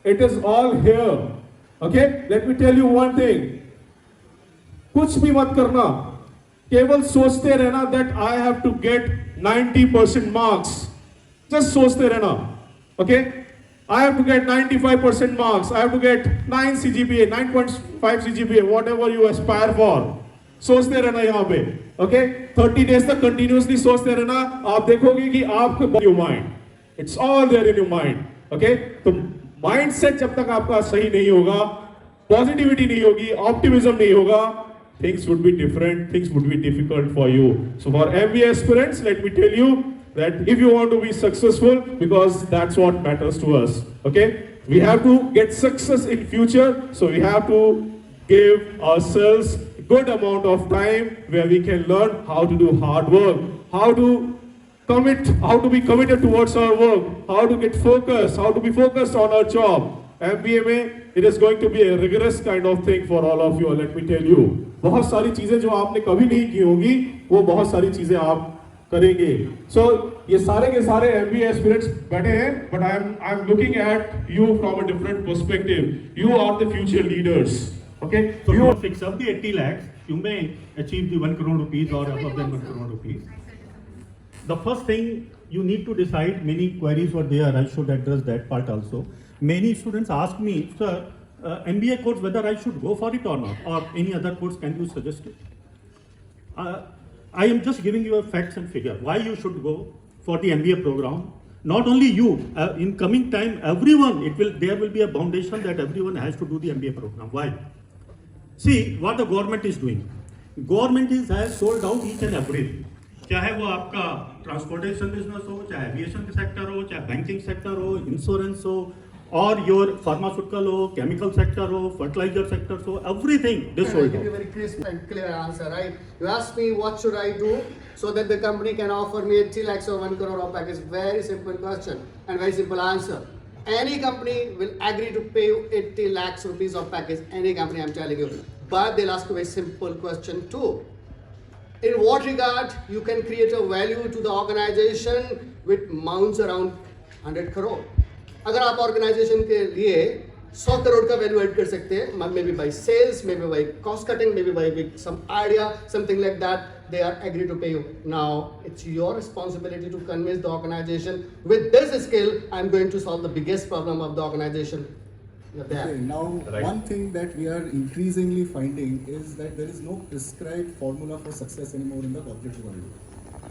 It is all here. Okay? Let me tell you one thing. कुछ भी मत करना. केवल सोचते रहना that I have to get 90% marks. Just सोचते रहना. Okay? I have to get 95% marks. I have to get 9 CGPA, 9.5 CGPA, whatever you aspire for. सोचते रहना यहाँ पे. Okay? 30 days तक continuously सोचते रहना. आप देखोगे कि आपके your mind. It's all there in your mind. Okay? तो mindset जब तक आपका सही नहीं होगा, positivity नहीं होगी, optimism नहीं होगा, things would be different, things would be difficult for you. So for MBA aspirants, let me tell you that if you want to be successful, because that's what matters to us, okay? We have to get success in future, so we have to give ourselves a good amount of time where we can learn how to do hard work, how to be committed towards our work, how to get focused, how to be focused on our job. MBA में it is going to be a rigorous kind of thing for all of you. Let me tell you, बहुत सारी चीजें जो आपने कभी नहीं की होंगी, वो बहुत सारी चीजें आप करेंगे. So ये सारे के सारे MBA aspirants बैठे हैं, but I'm looking at you from a different perspective. You are the future leaders. Okay? So you fix up the 80 lakhs. You may achieve the 1 crore rupees or above than 1 crore rupees. The first thing you need to decide, many queries were there, I should address that part also. Many students ask me, sir, MBA course, whether I should go for it or not, or any other course, can you suggest it? I am just giving you a facts and figure, why you should go for the MBA program. Not only you, in coming time, everyone, there will be a foundation that everyone has to do the MBA program. Why? See, what the government is doing. Government has sold out each and everything. चाहे वो आपका transportation business हो, चाहे aviation के sector हो, चाहे banking sector हो, insurance हो, और योर फार्मास्यूटिकल हो, केमिकल सेक्टर हो, फर्टिलाइजर सेक्टर हो, everything this sold out. Give you a very crisp and clear answer, right? You asked me what should I do so that the company can offer me 80 lakhs or 1 crore of package. Very simple question and very simple answer. Any company will agree to pay you 80 lakhs rupees of package. Any company, I'm telling you. But they'll ask you a simple question too. In what regard you can create a value to the organization with amounts around 100 crore. अगर आप organization के लिए 100 करोड़ का value add कर सकते हैं, maybe by sales, maybe by cost cutting, maybe by some idea, something like that, they are agreed to pay you. Now, it's your responsibility to convince the organization with this skill, I'm going to solve the biggest problem of the organization. Okay, now one thing that we are increasingly finding is that there is no prescribed formula for success anymore in the corporate world.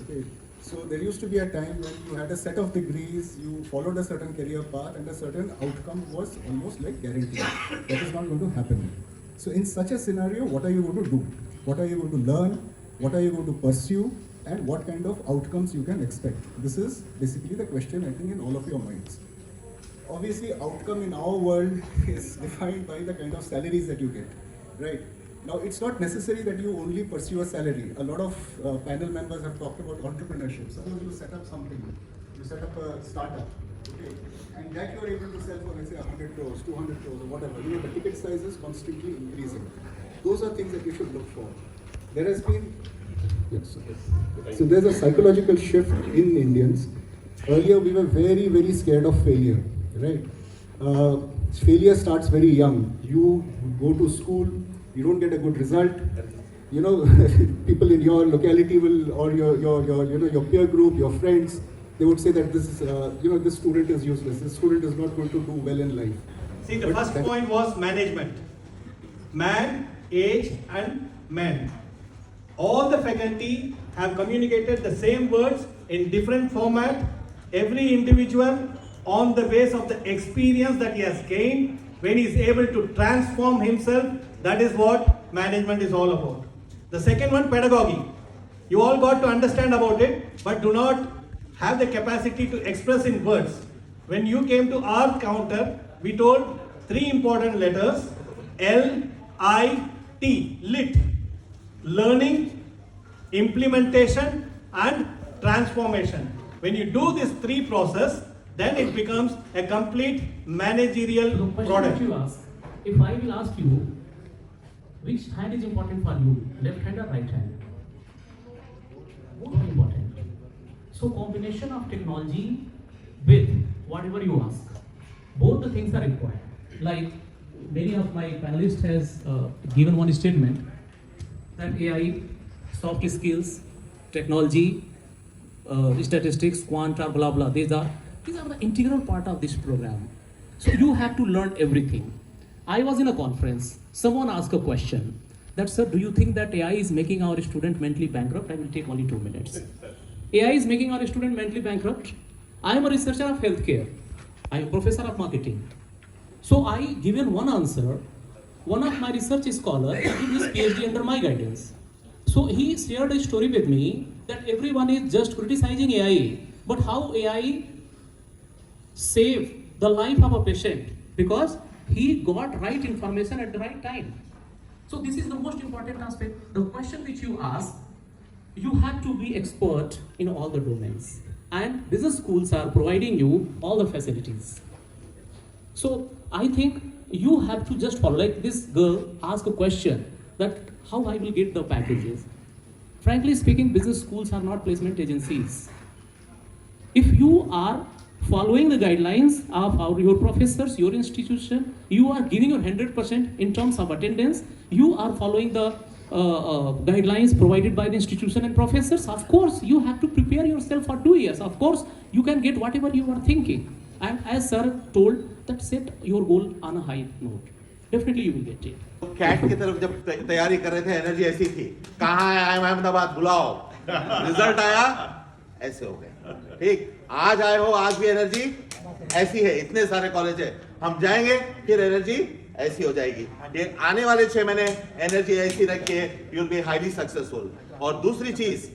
Okay, so there used to be a time when you had a set of degrees, you followed a certain career path, and a certain outcome was almost like guaranteed. That is not going to happen. So in such a scenario, what are you going to do? What are you going to learn? What are you going to pursue? And what kind of outcomes you can expect? This is basically the question, I think, in all of your minds. Obviously, outcome in our world is defined by the kind of salaries that you get, right? Now, it's not necessary that you only pursue a salary. A lot of panel members have talked about entrepreneurship. Suppose you set up something, you set up a startup, okay, and that you're able to sell for, let's say, 100 crores, 200 crores, or whatever. You know, the ticket size is constantly increasing. Those are things that you should look for. There has been, yes, okay. So there's a psychological shift in Indians. Earlier, we were very, very scared of failure. Right? Failure starts very young. You go to school, you don't get a good result. You know, people in your locality will, or your peer group, your friends, they would say that this is, this student is useless. This student is not going to do well in life. See, the first point was management. Man, age, and men. All the faculty have communicated the same words in different format. Every individual, on the base of the experience that he has gained, when he is able to transform himself, that is what management is all about. The second one, pedagogy. You all got to understand about it, but do not have the capacity to express in words. When you came to our counter, we told 3 important letters, L-I-T, lit. Learning, implementation, and transformation. When you do this 3 process, then it becomes a complete managerial product. If I will ask you, which hand is important for you, left hand or right hand? Both are important. So combination of technology with whatever you ask, Both the things are required. Like many of my panelists has given one statement that AI, soft skills, technology, statistics, quanta, blah blah. These are the integral part of this program. So you have to learn everything. I was in a conference. Someone asked a question. That, sir, do you think that AI is making our student mentally bankrupt? I will take only 2 minutes. AI is making our student mentally bankrupt. I am a researcher of healthcare. I am a professor of marketing. So I given one answer. One of my research scholars did his PhD under my guidance. So he shared a story with me that everyone is just criticizing AI, but how AI saved the life of a patient because he got right information at the right time. So this is the most important aspect. The question which you ask, you have to be expert in all the domains. And business schools are providing you all the facilities. So I think you have to just follow. Like this girl asked a question that how I will get the packages. Frankly speaking, business schools are not placement agencies. If you are following the guidelines of your professors, your institution, you are giving your 100% in terms of attendance, you are following the guidelines provided by the institution and professors, of course, you have to prepare yourself for 2 years. Of course, you can get whatever you are thinking. And as sir told, that set your goal on a high note. Definitely you will get it. CAT की तरफ जब तैयारी कर रहे थे energy ऐसी थी, कहाँ है अहमदाबाद बुलाओ, रिजल्ट आया ऐसे हो गए. ठीक, आज आए हो, आज भी एनर्जी ऐसी है, इतने सारे कॉलेज है, हम जाएंगे फिर एनर्जी ऐसी हो जाएगी. ये आने वाले 6 महीने एनर्जी ऐसी रखी है, you will be highly successful. और दूसरी चीज,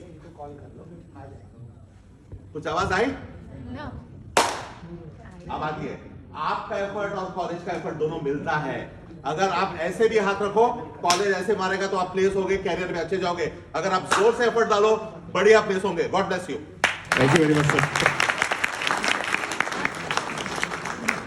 कुछ आवाज आई? अब आती है. आपका एफर्ट और कॉलेज का एफर्ट दोनों मिलता है. अगर आप ऐसे भी हाथ रखो, कॉलेज ऐसे मारेगा तो आप प्लेस होगे, कैरियर में अच्छे जाओगे. अगर आप जोर से एफर्ट डालो, बढ़िया प्लेस होंगे. God bless you. Thank you very much, sir.